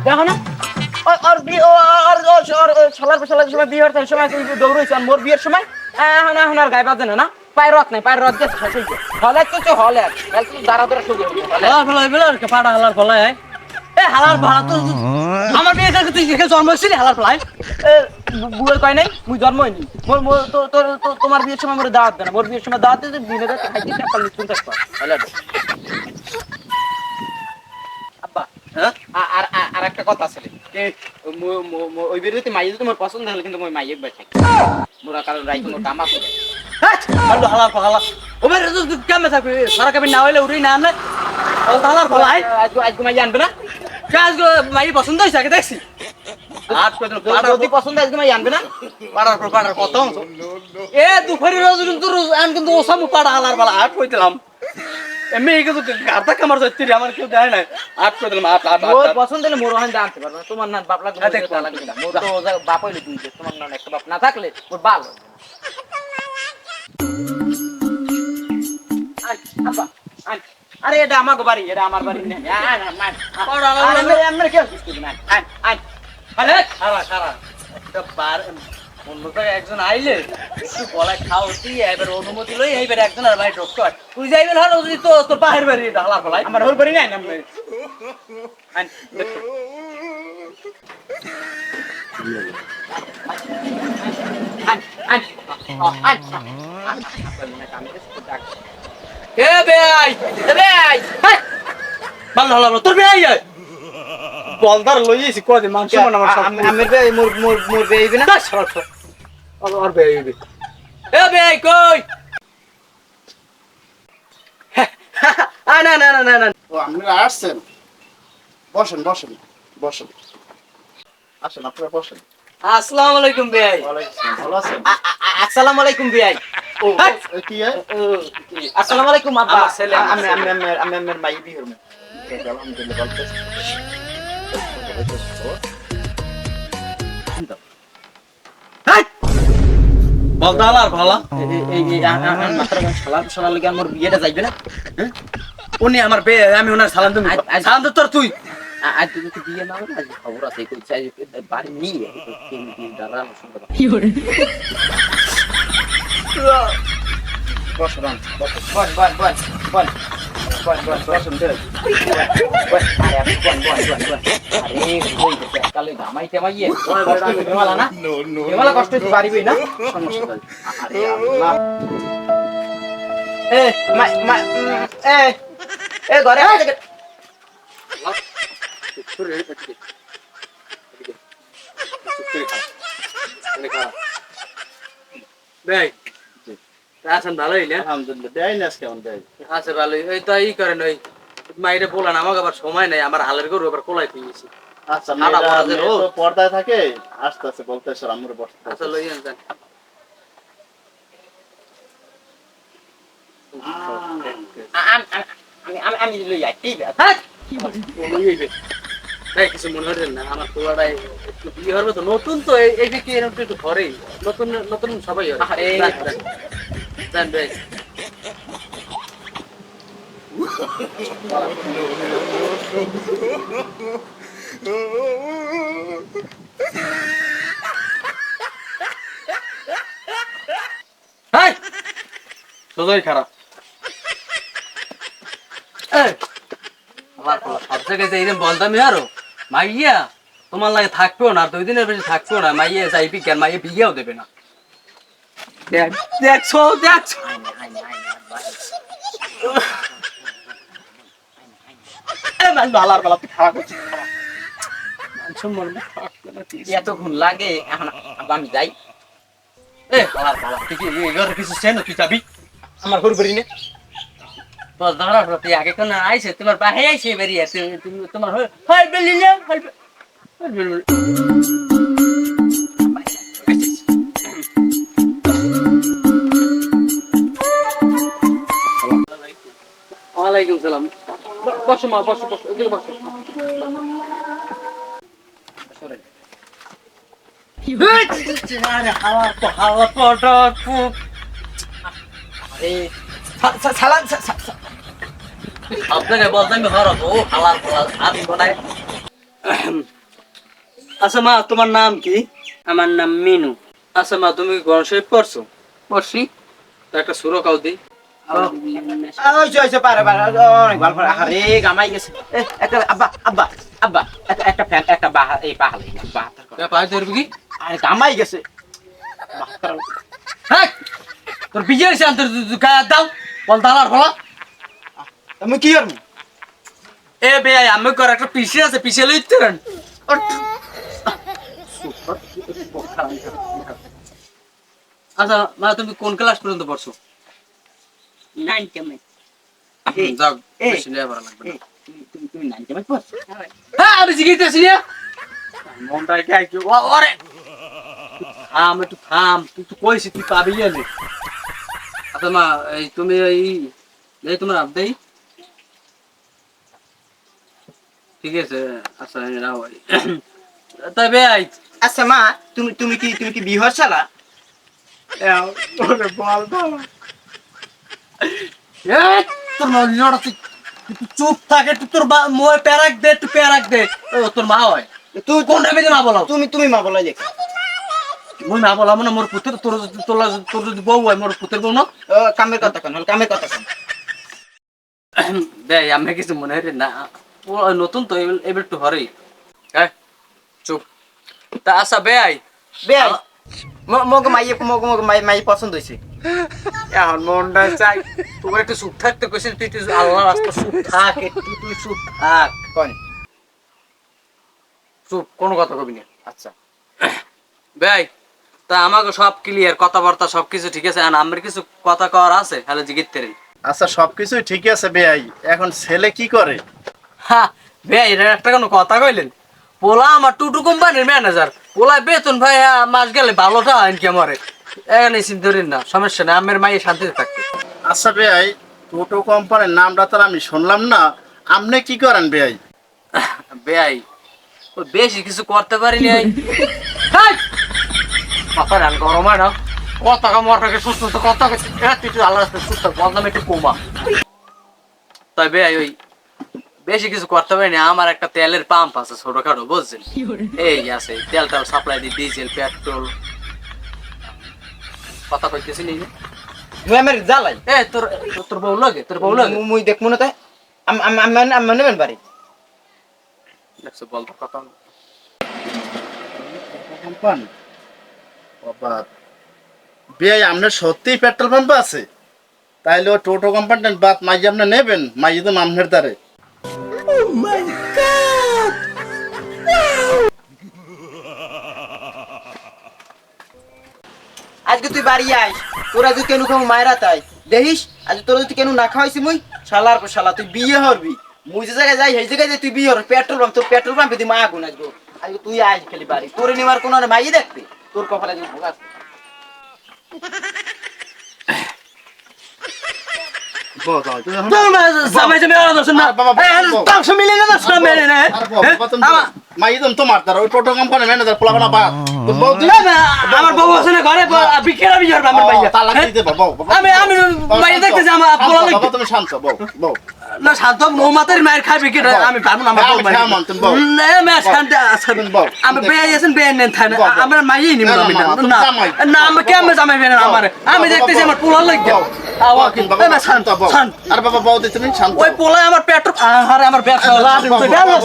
দেখো না আর বিয়ে আর শালার সময় বিয়ে হওয়ার সময় দৌড়াইছে আর মোর বিয়ের সময় এখন আর গায়ে বাজে না পায়ের রথ নাই পায়ের রথ গেছে হলে তো হলে দাঁড়া দাঁড়া শুরু পাড়া হালার ফলায় এ হালার ভাড়া তো আমার বিয়ে থেকে তুই জন্ম হয়েছিলি হালার ফলায় বুয়ের কয় নাই মুই জন্ম হয়নি তোমার বিয়ের সময় মোর দাওয়াত দেয় না মোর বিয়ের সময় দাওয়াত দিতে দিনে খাইতে সকাল চিন্তা কর আব্বা হ্যাঁ আর একটা কথা আছে ওই বিরুদ্ধে মাইয়ে তোমার পছন্দ হলে কিন্তু মই মাইয়ে বাই থাকি মোরা কারণ রাইতে মোর কামা করে হ্যালো হালার ফলা ওবে কেমন থাকবে সারা কাবিন না হইলে উড়ি না আনলে ও হালার ফলা আজ মাইয়ে আনবে না আজ মাইয়ে পছন্দ হয়েছে আগে দেখছি আজ কত যদি পছন্দ আজকে মাইয়ে আনবে না পাড়ার কত এ দুপুরে রোজ কিন্তু ওসব পাড়া হালার ফলা আট কইতাম এমনি কিন্তু গাড়টা কামার যাচ্ছে আমার কেউ দেয় নাই আট করে দিলাম আট মোর পছন্দ হলে মোর ওখানে জানতে পারবে তোমার না বাপ লাগবে মোর তো বাপ হইলে তুই তোমার না একটা বাপ না থাকলে মোর ভালো আরে এটা আমার বাড়ি এটা আমার বাড়ি না আমরা কেউ আরে খারাপ খারাপ একটা বার অন্য জায়গায় একজন আইলে একটু গলায় খাওয়াতি এবার অনুমতি লই এইবার একজন আর ভাই ডক্টর তুই যাইবেন হলো যদি তো তোর পাহের বাড়ি ঢালা ফলাই আমার ওর বাড়ি নাই নাম নাই এ বেআই এ বেআই ভালো হলো তোর বেআই বলদার লইছি কই মাংস মন আমার আমের বে মোর বেইবি না সর আর বেইবি এ বেই কই না না না না না ও আপনারা আসছেন বসেন বসেন বসেন আসেন আপনারা বসেন আসসালামু আলাইকুম বেই ভালো আছেন আসসালামু আলাইকুম বেই ও কি আসসালামু আলাইকুম আব্বা ছেলে আমি আমার মাই বিহর মে আলহামদুলিল্লাহ ভালো আছি বলদালার ভালো এই মাত্র সালাম লাগি আমার বিয়েটা যাইবে না উনি আমার বে আমি ওনার সালাম দেব সালাম দে তোর তুই আজ তুই তো বিয়ে না হলো আজ খবর আছে কই চাই বাড়ি নিয়ে কি দাঁড়া সুন্দর কি করে বস রান বল বসুন দে বল আরে আরে কই গেছে কালে ঘামাইতে মাইয়ে আমি বেমালা না বেমালা কষ্ট হইতে পারিবি না সমস্যা আরে আল্লাহ এ ঘরে ভাই আছেন ভালোই না আলহামদুলিল্লাহ দেয় না কেমন দেয় আছে ভালোই ওই তো ই করেন ওই মাইরে বলেন আমাকে আবার সময় নাই আমার হালের গরু আবার কোলাই পেয়েছি আচ্ছা মেয়েরা তো পর্দায় থাকে আস্তে আস্তে বলতেছে আমরা বসতে আচ্ছা লইয়েন যান আমি লই যাই ঠিক আছে হ্যাঁ কিছু মনে হচ্ছে না আমার পোলাটাই একটু বিয়ে হবে তো নতুন তো এই যে কি এরকম একটু ঘরেই নতুন নতুন সবাই হবে জান ভাই সোজাই খারাপ আমার সব জায়গায় এরকম বলতাম আরো মাইয়া তোমার লাগে থাকবেও না 2 দিনের বেশি থাকবেও না মাইয়া যাইবি কেন মাইয়া বিয়েও দেবে না দেখছো এতক্ষণ লাগে এখন আমি যাই কিছু চেন তুই যাবি আমার ঘর বাড়ি নে তোর দাঁড়া তুই আগে কোন আইছে তোমার বাহে আইছে বেরিয়ে তুমি তোমার হয় বেলি না ওয়ালাইকুম সালাম বসো মা বসো এদিকে বসো হাওয়া পড়া খুব সালাম সব জায়গায় বলতাম হারাবো হালাল হালাল আমি বানাই আচ্ছা মা, তোমার নাম কি? আমার নাম মিনু। আচ্ছা মা, তুমি কোরআন শরীফ পড়ছো? পড়ছি। তো একটা সূরা কাও দি। ওই যে পারে অনেক ভালো পারে। আরে গামাই গেছে। একটা আব্বা আব্বা আব্বা একটা ফ্যান একটা বাহা এই পাহালে বাহাতার করে। পাই ধরবি কি? আরে গামাই গেছে। হ্যাঁ, তোর বিয়ে হয়েছে আন্তর গায়ে দাও বল দালার ফলা। তুমি কি করবো? এ বে আমি কর একটা পিছে আছে, পিছে লই তোরেন। আচ্ছা মা, তুমি কোন ক্লাস পর্যন্ত পড়ছো? 9 কেমন? যাও, এই, বেশি নেওয়া ভালো লাগবে না। তুমি নাই কেমন পড়ছো? হ্যাঁ, আমি জিজ্ঞেস না। মনটা কি ওরে থাম, একটু থাম, তুই তো কইছিস তুই পাবি গেলে। আচ্ছা মা, এই তুমি এই তোমার আবদাই ঠিক আছে। আচ্ছা রাও তাই বে আই। আচ্ছা মা, তুমি কি বিহর চালা? ওরে বল দাও। এই তোর নড়া তুই চুপ থাকে, তুই তোর মোয় প্যারাক দে, তুই প্যারাক দে। ও তোর মা হয়, তুই কোনটা বেজে মা বলাও? তুমি মা বলাই দেখ। মুই মা বলাম না, মোর পুত্র তোর তোর যদি বউ হয়, মোর পুত্রের বউ না। কামের কথা কেন? কামের কথা কেন? দেয় আমি কিছু মনে হয় না, ও নতুন তো এবার একটু হরেই। হ্যাঁ চুপ। তা আচ্ছা বে আই বেআই মগ মাই পছন্দ হয়েছে। এখন মনটা চাই তোমার একটু চুপ থাকতে কইছিস, তুই তুই আল্লাহ রাস্তা চুপ থাক একটু, তুই চুপ থাক। কোন? চুপ, কোনো কথা কবি না। আচ্ছা ভাই তা আমাকে সব ক্লিয়ার, কথাবার্তা সবকিছু ঠিক আছে, আর আমার কিছু কথা কর আছে, হ্যালো জিগিতে রে। আচ্ছা সবকিছুই ঠিক আছে বেয়াই, এখন ছেলে কি করে? হ্যাঁ ভাই, এটা একটা কোনো কথা কইলেন? পোলা আমার টুটু কোম্পানির ম্যানেজার, পোলা বেতন ভাই মাস গেলে ভালোটা হয় কি আমারে। এখানে চিন্তা করেন না, সমস্যা নেই, আমার মাইয়ে শান্তিতে থাকতে। আচ্ছা বেয়াই, টোটো কোম্পানির নামটা তো আমি শুনলাম না, আপনি কি করেন বেয়াই? ভাই ওই বেশি কিছু করতে পারি নাই। কথা রান গরম হয় না, কথা মরটাকে সুস্থ তো কথা তুই আল্লাহ সুস্থ বদনাম একটু কমা। তাই ভাই ওই বেশি কিছু করতে পারি না, আমার একটা তেলের পাম্প আছে ছোটখাটো, বুঝছেন? এই আছে তেল টেল সাপ্লাই দিই, ডিজেল পেট্রোল। কথা কইতেছি নি? তুই আমার জ্বালাই। এ তোর তোর বউ লাগে, তোর বউ লাগে মুই দেখবো না তাই। আমি নেবেন বাড়ি। দেখছো বল তো কথা। কোম্পানি বাবা, বেয়াই আপনার সত্যিই পেট্রোল পাম্প আছে? তাইলে ও টোটো কোম্পানির বাদ মাই আপনি নেবেন, মাই তো মামনের দ্বারে। আজকে তুই বাড়ি আয়, তোরা যদি কেন খাবো মায়েরা তাই দেখিস। আজ তোরা যদি কেন না খাওয়াইছি মুই শালার পর শালা তুই বিয়ে হরবি। মুই যে জায়গায় যাই সেই জায়গায় তুই বিয়ে হর। পেট্রোল পাম্প, তোর পেট্রোল পাম্পে তুই মা আগুন আসবো। আজকে তুই আয় খালি বাড়ি, তোরে নেওয়ার কোনো মাইয়ে দেখতে তোর কপালে যদি ভোগ আছে। তোমার দ্বারা ওই টোটো কোম্পানির ম্যানেজার পোলাপানা বাদ। আমার বউ আছে না ঘরে, বিকেরা বিয়ে হবে আমার ভাইয়া। তালাক দিয়ে দেবো, বউ, বউ। আমি মাইয়া দেখতেছি আমার পোলা শান্ত, লাগবে বাবা, তুমি শান্ত, বউ, বউ। না, শান্ত নৌমাতার মায়ের খাই বিকেট আমি পারবো না, আমার বউ হ্যাঁ, মান, তুমি বউ। না মে শান্ত তুমি বউ। আমি বেয়ে আছেন বেয়ে নেন থানে বউ, বউ। আমার মাইয়াই নিব না, না, আমি না মা, তুমি না জামাই। না আমি কেমন জামাই বেন আমার আমি বউ, দেখতেছি বউ, আমার পোলা লাগবে বউ। আওয়া বউ, কি বাবা, না শান্ত বউ। শান্ত আর বাবা বউ দি তুমি শান্ত। ওই পোলা আমার পেট্রোল আরে আমার ব্যবসা বউ, বউ, বউ, বউ।